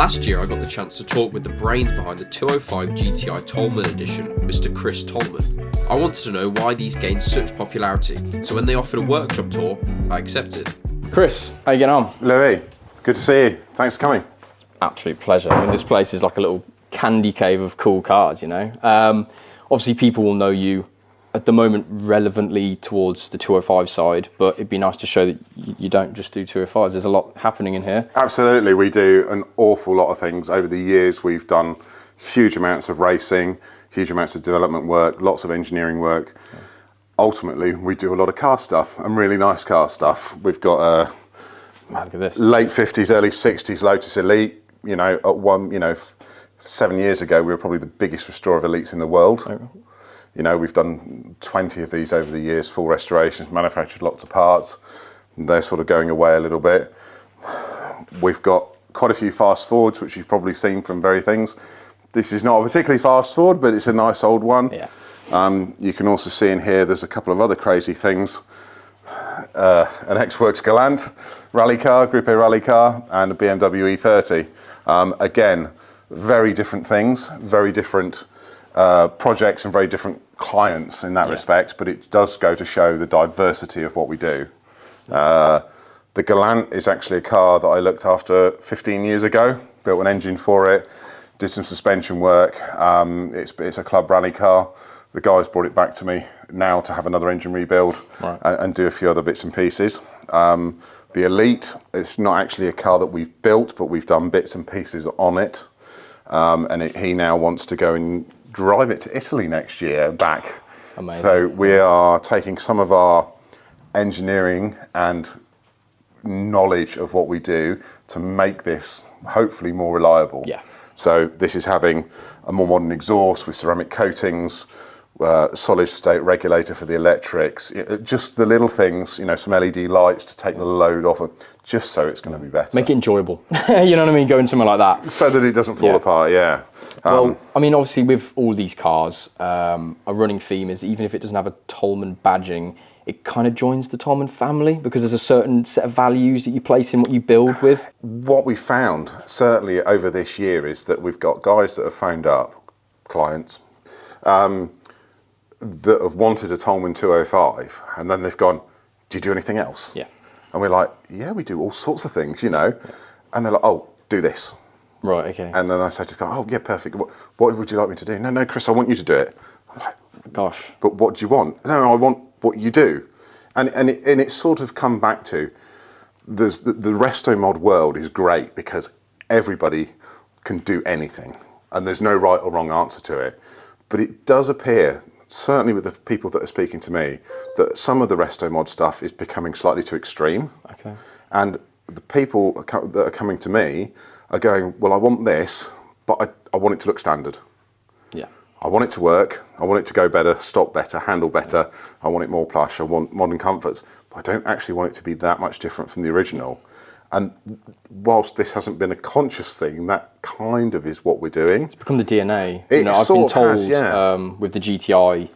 Last year I got the chance to talk with the brains behind the 205 GTI Tolman edition, Mr. Chris Tolman. I wanted to know why these gained such popularity, so when they offered a workshop tour, I accepted. Chris, how you getting on? Louis, good to see you. Thanks for coming. Absolute pleasure. I mean, this place is like a little candy cave of cool cars, you know. Obviously people will know you at the moment relevantly towards the 205 side, but it'd be nice to show that you don't just do 205s. There's a lot happening in here. Absolutely, we do an awful lot of things. Over the years, we've done huge amounts of racing, huge amounts of development work, lots of engineering work. Yeah. Ultimately, we do a lot of car stuff and really nice car stuff. We've got a look at this. Late 50s, early 60s Lotus Elite. You know, at one, 7 years ago, we were probably the biggest restorer of Elites in the world. Okay. You know, we've done 20 of these over the years, full restorations, manufactured lots of parts. They're sort of going away a little bit. We've got quite a few fast forwards, which you've probably seen from very things. This is not a particularly fast forward, but it's a nice old one. Yeah. You can also see in here, there's a couple of other crazy things. An X-Works Galant rally car, Group A rally car, and a BMW E30. Again, very different things, very different projects and very different clients in that respect, but it does go to show the diversity of what we do. The Galant is actually a car that I looked after 15 years ago, built an engine for it, did some suspension work. It's a club rally car. The guys brought it back to me now to have another engine rebuild, right, and do a few other bits and pieces. The Elite, it's not actually a car that we've built, but we've done bits and pieces on it. He now wants to go and drive it to Italy next year and back. Amazing. So we are taking some of our engineering and knowledge of what we do to make this hopefully more reliable. Yeah. So this is having a more modern exhaust with ceramic coatings, solid state regulator for the electrics, just the little things, some LED lights to take the load off of, just so it's going to be better. Make it enjoyable. You know what I mean? Going somewhere like that. So that it doesn't fall apart, yeah. Well, I mean, obviously with all these cars, a running theme is even if it doesn't have a Tolman badging, it kind of joins the Tolman family because there's a certain set of values that you place in what you build with. What we found, certainly over this year, is that we've got guys that have phoned up, clients, that have wanted a Tolman 205, and then they've gone, do you do anything else? Yeah. And we're like, yeah, we do all sorts of things, Yeah. And they're like, oh, do this. Right, okay. And then I say to them, oh, yeah, perfect. What would you like me to do? No, Chris, I want you to do it. I'm like, gosh. But what do you want? No, I want what you do. And it's sort of come back to, the Resto-Mod world is great because everybody can do anything. And there's no right or wrong answer to it. But it does appear, certainly with the people that are speaking to me, that some of the Resto-Mod stuff is becoming slightly too extreme. Okay. And the people that are coming to me are going, well, I want this, but I want it to look standard. Yeah. I want it to work. I want it to go better, stop better, handle better. I want it more plush. I want modern comforts. But I don't actually want it to be that much different from the original. And whilst this hasn't been a conscious thing, that kind of is what we're doing. It's become the DNA. I've been told with the GTI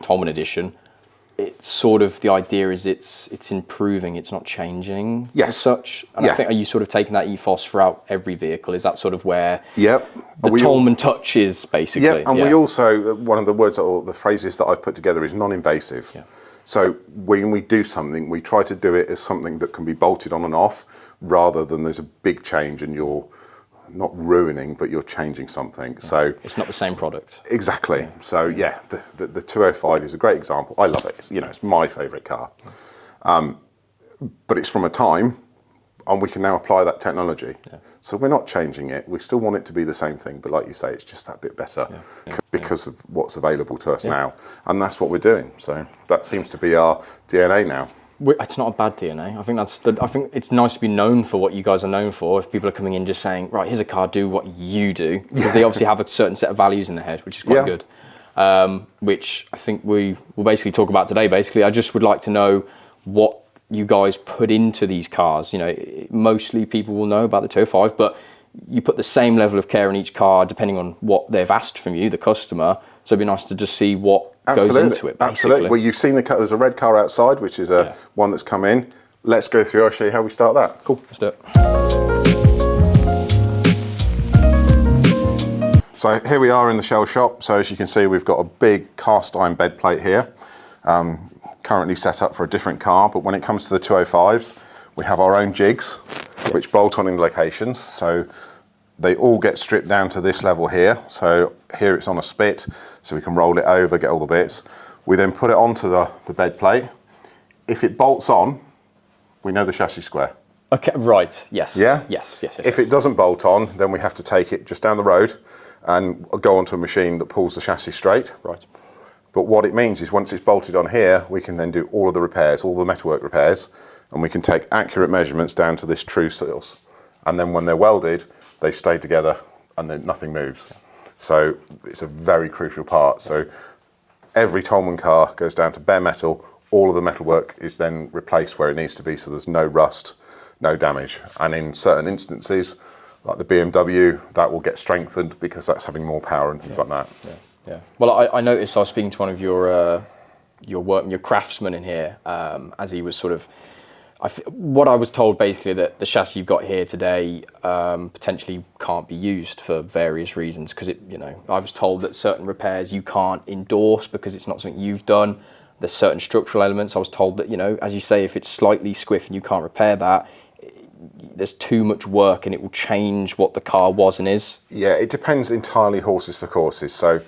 Tolman edition, it's sort of the idea is it's improving, it's not changing as such. And I think, are you sort of taking that ethos throughout every vehicle? Is that sort of where the Tolman touch is basically? Yeah, and we also, one of the words or the phrases that I've put together is non-invasive. Yeah. So when we do something, we try to do it as something that can be bolted on and off, rather than there's a big change and you're not ruining, but you're changing something. Yeah. So it's not the same product. Exactly. Yeah. So the 205 is a great example. I love it. It's my favourite car. But it's from a time, and we can now apply that technology. Yeah. So we're not changing it. We still want it to be the same thing, but like you say, it's just that bit better because of what's available to us now. And that's what we're doing. So that seems to be our DNA now. It's not a bad DNA. I think it's nice to be known for what you guys are known for. If people are coming in just saying, right, here's a car, do what you do, because they obviously have a certain set of values in their head, which is quite good. Which I think we will basically talk about today. Basically, I just would like to know what you guys put into these cars. Mostly people will know about the 205, but you put the same level of care in each car depending on what they've asked from you, the customer. So it'd be nice to just see what goes into it, basically. Absolutely. Well, you've seen there's a red car outside, which is one that's come in. Let's go through. I'll show you how we start that. Cool, let's do it. So here we are in the shell shop. So as you can see, we've got a big cast iron bed plate here, currently set up for a different car. But when it comes to the 205s, we have our own jigs, which bolt on in locations. So they all get stripped down to this level here. So here it's on a spit, so we can roll it over, get all the bits. We then put it onto the bed plate. If it bolts on, we know the chassis square. Okay, right, yes. Yeah? Yes. If it doesn't bolt on, then we have to take it just down the road and go onto a machine that pulls the chassis straight. Right. But what it means is once it's bolted on here, we can then do all of the repairs, all the metalwork repairs, and we can take accurate measurements down to this true seals. And then when they're welded, they stay together and then nothing moves. So it's a very crucial part. So every Tolman car goes down to bare metal. All of the metalwork is then replaced where it needs to be, so there's no rust, no damage. And in certain instances, like the BMW, that will get strengthened because that's having more power and things like that. Yeah. Well, I noticed I was speaking to one of your craftsmen in here as he was sort of. What I was told basically that the chassis you've got here today potentially can't be used for various reasons because I was told that certain repairs you can't endorse because it's not something you've done. There's certain structural elements. I was told that as you say, if it's slightly squiff and you can't repair that, there's too much work and it will change what the car was and is. Yeah, it depends entirely horses for courses. So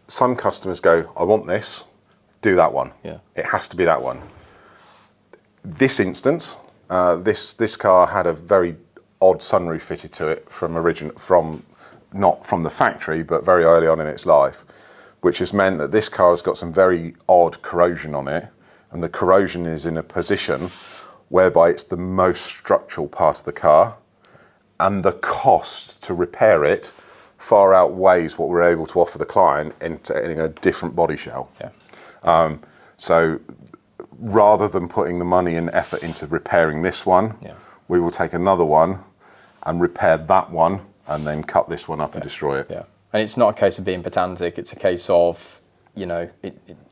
some customers go, I want this, do that one. Yeah. It has to be that one. This instance, this car had a very odd sunroof fitted to it not from the factory, but very early on in its life, which has meant that this car has got some very odd corrosion on it, and the corrosion is in a position whereby it's the most structural part of the car, and the cost to repair it far outweighs what we're able to offer the client in a different body shell. Yeah. So rather than putting the money and effort into repairing this one, we will take another one and repair that one and then cut this one up and destroy it. Yeah. And it's not a case of being pedantic, it's a case of, you're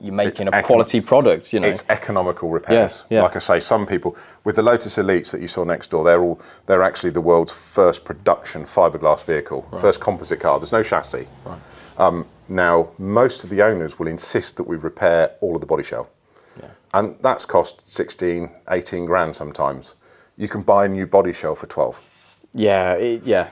making a quality product, It's economical repairs. Yeah. Like I say, some people, with the Lotus Elites that you saw next door, they're actually the world's first production fiberglass vehicle, first composite car. There's no chassis. Right. Now, most of the owners will insist that we repair all of the body shell. Yeah. And that's cost 16, 18 grand sometimes. You can buy a new body shell for 12. Yeah,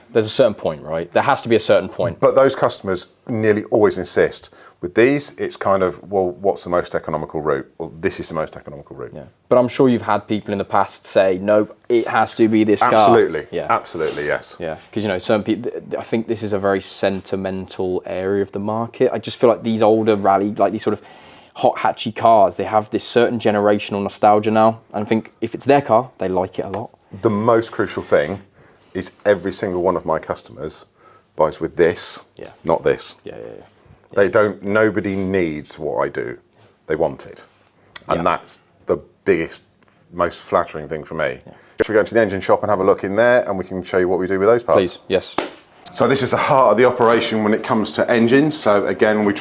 there's a certain point, right? There has to be a certain point. But those customers nearly always insist. With these, it's kind of, well, what's the most economical route? Well, this is the most economical route. Yeah. But I'm sure you've had people in the past say, no, it has to be this car. Absolutely. Yeah. Absolutely, yes. Yeah, because, some people, I think this is a very sentimental area of the market. I just feel like these older rally, like these sort of hot hatchy cars, they have this certain generational nostalgia now. And I think if it's their car, they like it a lot. The most crucial thing is every single one of my customers buys with this, not this. Yeah. Nobody needs what I do. They want it. And that's the biggest, most flattering thing for me. Should we go into the engine shop and have a look in there and we can show you what we do with those parts? Please, yes. So this is the heart of the operation when it comes to engines. So again, we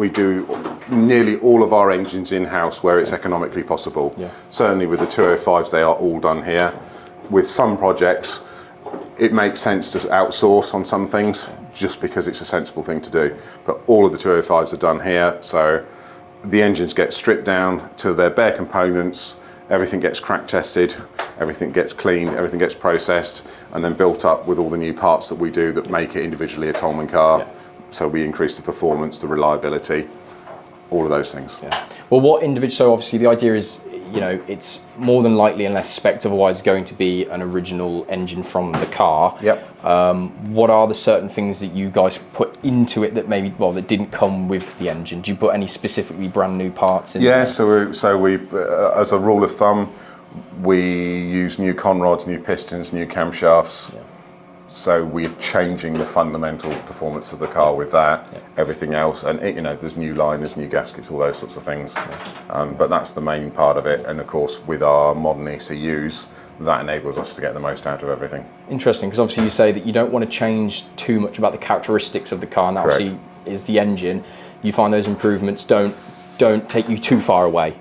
do nearly all of our engines in-house where it's economically possible. Yeah. Certainly with the 205s, they are all done here. With some projects, it makes sense to outsource on some things just because it's a sensible thing to do. But all of the 205s are done here. So the engines get stripped down to their bare components. Everything gets crack tested, everything gets cleaned, everything gets processed, and then built up with all the new parts that we do that make it individually a Tolman car. Yeah. So we increase the performance, the reliability, all of those things. Yeah. Well, so obviously the idea is, it's more than likely, unless spec'd otherwise, going to be an original engine from the car. Yep. What are the certain things that you guys put into it that that didn't come with the engine? Do you put any specifically brand new parts in? Yeah, so we as a rule of thumb, we use new conrods, new pistons, new camshafts. Yeah. So we're changing the fundamental performance of the car with that. Yeah. Everything else, and there's new liners, new gaskets, all those sorts of things. Yeah. But that's the main part of it. And of course, with our modern ECUs, that enables us to get the most out of everything. Interesting, because obviously you say that you don't want to change too much about the characteristics of the car, and that obviously is the engine. You find those improvements don't take you too far away.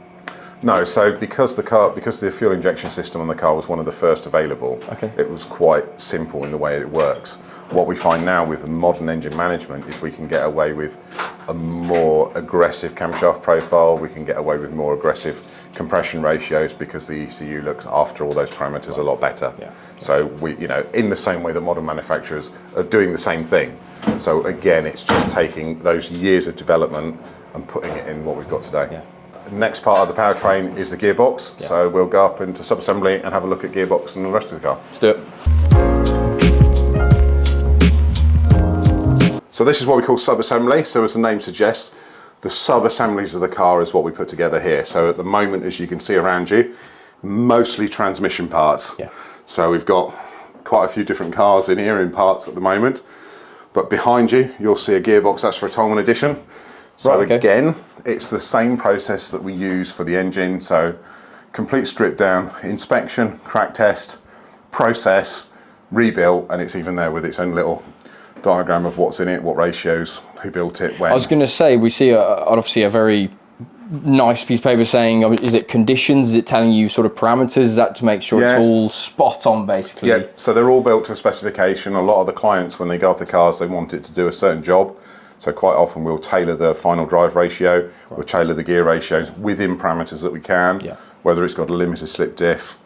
No, so because the fuel injection system on the car was one of the first available, it was quite simple in the way it works. What we find now with the modern engine management is we can get away with a more aggressive camshaft profile, we can get away with more aggressive compression ratios because the ECU looks after all those parameters a lot better. Yeah. So we, you know, in the same way that modern manufacturers are doing the same thing. So again, it's just taking those years of development and putting it in what we've got today. Yeah. The next part of the powertrain is the gearbox. Yeah. So we'll go up into sub-assembly and have a look at gearbox and the rest of the car. Let's do it. So this is what we call sub-assembly. So as the name suggests, the sub-assemblies of the car is what we put together here. So at the moment, as you can see around you, mostly transmission parts. Yeah. So we've got quite a few different cars in here in parts at the moment. But behind you, you'll see a gearbox. That's for a Tolman edition. So Right, okay. again, it's the same process that we use for the engine. So complete strip down, inspection, crack test, process, rebuilt, and it's even there with its own little diagram of what's in it, what ratios, who built it, when. I was going to say, we see obviously a very nice piece of paper saying, is it conditions? Is it telling you sort of parameters? Is that to make sure Yes. it's all spot on, basically? Yeah, so they're all built to a specification. A lot of the clients, when they go off the cars, they want it to do a certain job. So quite often we'll tailor the final drive ratio, we'll tailor the gear ratios within parameters that we can, Yeah. whether it's got a limited slip diff,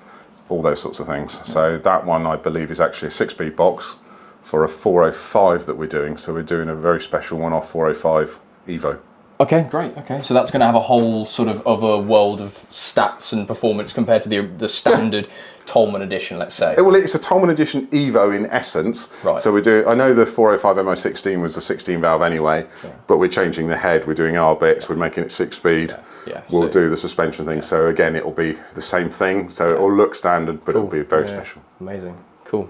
all those sorts of things. So that one, I believe, is actually a 6-speed box for a 405 that we're doing. So we're doing a very special one-off 405 Evo. Okay, great. Okay, so that's going to have a whole sort of other world of stats and performance compared to the standard Tolman edition, let's say. Well, it's a Tolman edition Evo in essence. Right. So we're doing, I know the 405 MO16 was a 16 valve anyway, but we're changing the head. We're doing our bits. We're making it 6-speed. Yeah. We'll So- do the suspension thing. So again, it will be the same thing. So it will look standard, but it will be very special. Amazing. Cool.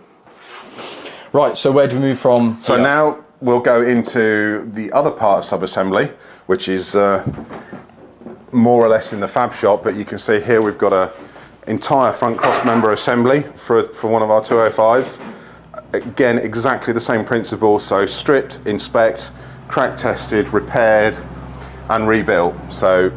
Right, so where do we move from? So now we'll go into the other part of sub-assembly, which is more or less in the fab shop, but you can see here we've got a entire front cross member assembly for one of our 205s. Again, exactly the same principle, so stripped, inspect, crack tested, repaired and rebuilt. So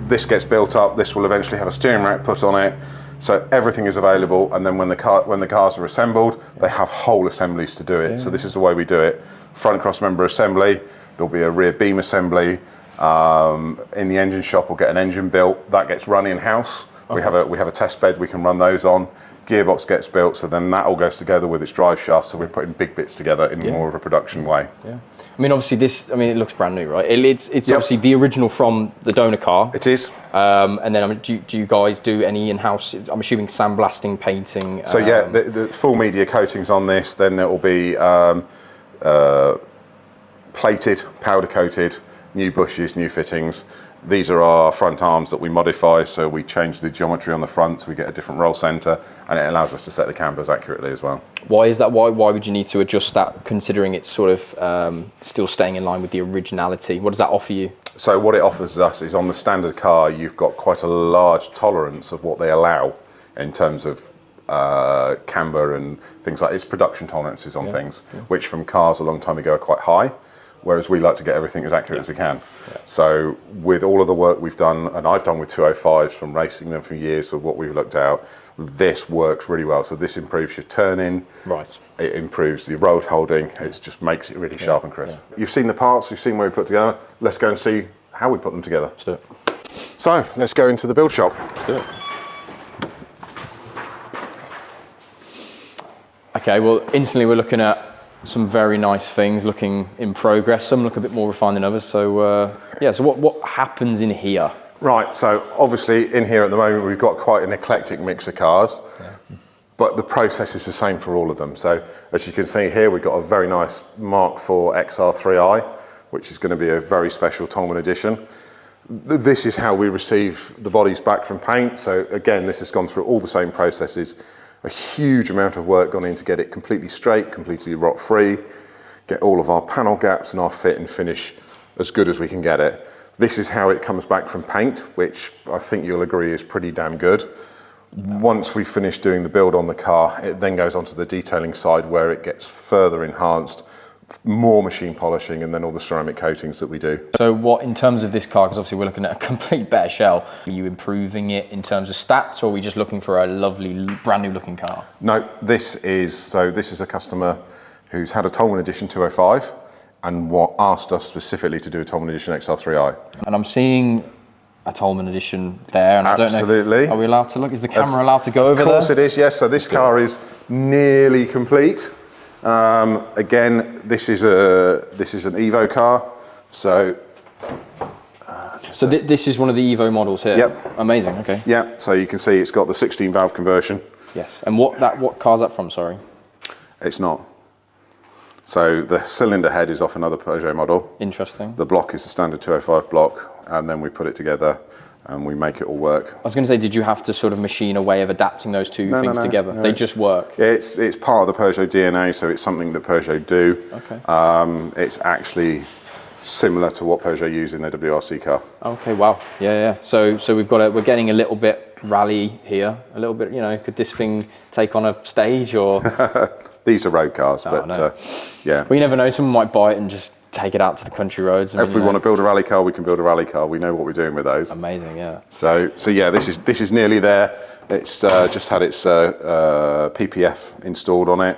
this gets built up, this will eventually have a steering rack put on it, so everything is available, and then when the cars are assembled, they have whole assemblies to do it. So this is the way we do it. Front cross member assembly, there'll be a rear beam assembly. In the engine shop, we'll get an engine built, that gets run in-house. We have a test bed we can run those on. Gearbox gets built, so then that all goes together with its drive shaft, so we're putting big bits together in more of a production way. Yeah. I mean, obviously it looks brand new, right? It's obviously the original from the donor car. It is. And then do you guys do any in-house, I'm assuming sandblasting, painting? So yeah, the full media coatings on this, then it will be plated, powder coated, new bushes, new fittings. These are our front arms that we modify, so we change the geometry on the front, so we get a different roll centre, and it allows us to set the cambers accurately as well. Why is that? Why would you need to adjust that, considering it's sort of still staying in line with the originality? What does that offer you? So what it offers us is, on the standard car, you've got quite a large tolerance of what they allow in terms of camber and things like its production tolerances on things, which from cars a long time ago are quite high. Whereas we like to get everything as accurate as we can. So with all of the work we've done, and I've done with 205s from racing them for years with what we've looked out, this works really well. So this improves your turning, Right. it improves the road holding, it just makes it really sharp and crisp. You've seen the parts, you've seen where we put together, let's go and see how we put them together. Let's do it. So let's go into the build shop. Let's do it. Okay, well, instantly we're looking at some very nice things looking in progress. Some look a bit more refined than others. So so what happens in here? Right, so obviously in here at the moment we've got quite an eclectic mix of cars, but the process is the same for all of them. So as you can see here, we've got a very nice Mark IV XR3i, which is going to be a very special Tolman edition. This is how we receive the bodies back from paint. So again, this has gone through all the same processes. A huge amount of work gone in to get it completely straight, completely rot free, get all of our panel gaps and our fit and finish as good as we can get it. This is how it comes back from paint, which I think you'll agree is pretty damn good. Once we finish doing the build on the car, it then goes onto the detailing side where it gets further enhanced, more machine polishing, and then all the ceramic coatings that we do. So what, in terms of this car, because obviously we're looking at a complete bare shell, are you improving it in terms of stats, or are we just looking for a lovely brand new looking car? No, this is a customer who's had a Tolman Edition 205 and asked us specifically to do a Tolman Edition XR3i. And I'm seeing a Tolman Edition there, and Absolutely. I don't know, are we allowed to look? Is the camera allowed to go over there? Of course it is, yes. So this car is nearly complete. Again, this is an Evo car. So this is one of the Evo models here? Yep. Amazing, okay. Yeah, so you can see it's got the 16 valve conversion. Yes, and what car's that from, sorry? It's not. So the cylinder head is off another Peugeot model. Interesting. The block is the standard 205 block, and then we put it together and we make it all work. I was going to say, did you have to sort of machine a way of adapting those two things together? No. They just work? It's part of the Peugeot DNA, so it's something that Peugeot do. Okay. It's actually similar to what Peugeot use in their WRC car. Okay, wow. Yeah. So we're getting a little bit rally here, a little bit, could this thing take on a stage or? These are road cars, but yeah. Well, you never know, someone might buy it and just take it out to the country roads. If we want to build a rally car, we can build a rally car. We know what we're doing with those. Amazing, yeah. So yeah, this is nearly there. It's just had its PPF installed on it.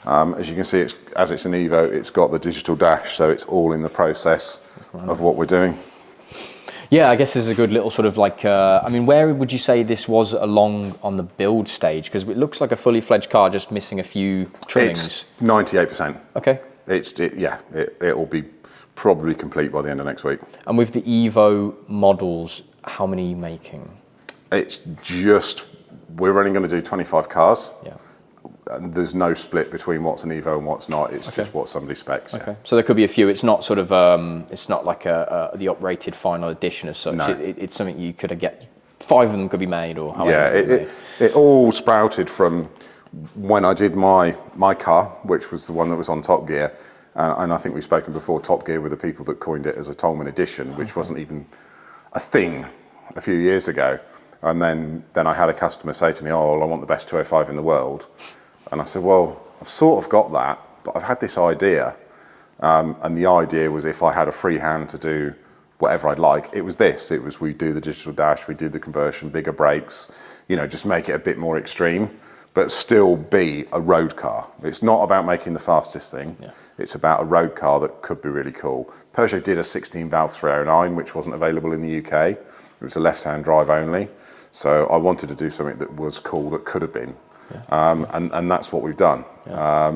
As you can see, as it's an Evo, it's got the digital dash, so it's all in the process of what we're doing. Yeah, I guess this is a good little sort of like, where would you say this was along on the build stage? Because it looks like a fully fledged car, just missing a few trimmings. It's 98%. Okay. It will be probably complete by the end of next week. And with the Evo models, how many are you making? We're only going to do 25 cars. Yeah. And there's no split between what's an Evo and what's not. It's just what somebody specs. Okay. So there could be a few. It's not sort of, it's not like the uprated final edition as such. No. It's something you could get. 5 of them could be made, or however. Yeah. It all sprouted from when I did my car, which was the one that was on Top Gear, and I think we've spoken before. Top Gear were the people that coined it as a Tolman Edition, which wasn't even a thing a few years ago. And then I had a customer say to me, "Oh, well, I want the best 205 in the world." And I said, well, I've sort of got that, but I've had this idea. And the idea was if I had a free hand to do whatever I'd like, it was this. It was we do the digital dash, we do the conversion, bigger brakes, just make it a bit more extreme, but still be a road car. It's not about making the fastest thing. Yeah. It's about a road car that could be really cool. Peugeot did a 16 valve 309, which wasn't available in the UK. It was a left-hand drive only. So I wanted to do something that was cool, that could have been. Yeah. And that's what we've done. Yeah.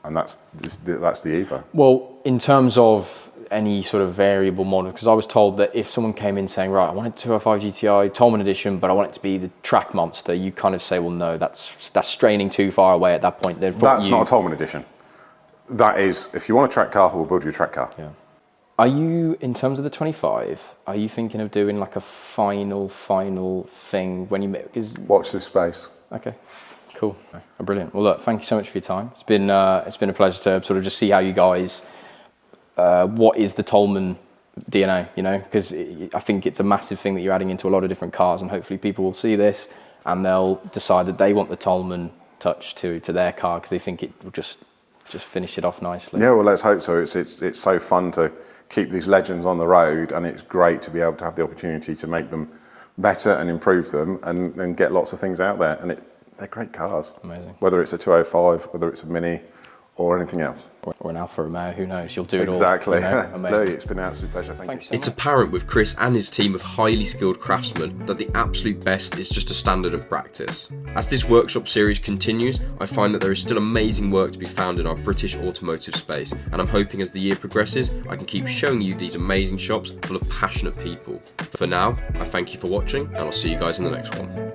And that's the Evo. Well, in terms of any sort of variable model, because I was told that if someone came in saying, right, I want a 205 GTI Tolman Edition, but I want it to be the track monster, you kind of say, well, no, that's straining too far away at that point. That's not a Tolman Edition. That is, if you want a track car, we'll build you a track car. Yeah. Are you, in terms of the 25, are you thinking of doing like a final thing when you make? Watch this space. Okay, cool, brilliant. Well, look, thank you so much for your time. It's been a pleasure to sort of just see how you guys, what is the Tolman DNA, because I think it's a massive thing that you're adding into a lot of different cars, and hopefully people will see this and they'll decide that they want the Tolman touch to their car because they think it will just finish it off nicely. Yeah, well, let's hope so. It's so fun to keep these legends on the road, and it's great to be able to have the opportunity to make them better and improve them and get lots of things out there. And they're great cars. Amazing. Whether it's a 205, whether it's a Mini or anything else. Or an Alfa Romeo, who knows? You'll do it all. Exactly. Amazing. It's been an absolute pleasure. Thank you. It's apparent with Chris and his team of highly skilled craftsmen that the absolute best is just a standard of practice. As this workshop series continues, I find that there is still amazing work to be found in our British automotive space, and I'm hoping as the year progresses, I can keep showing you these amazing shops full of passionate people. For now, I thank you for watching, and I'll see you guys in the next one.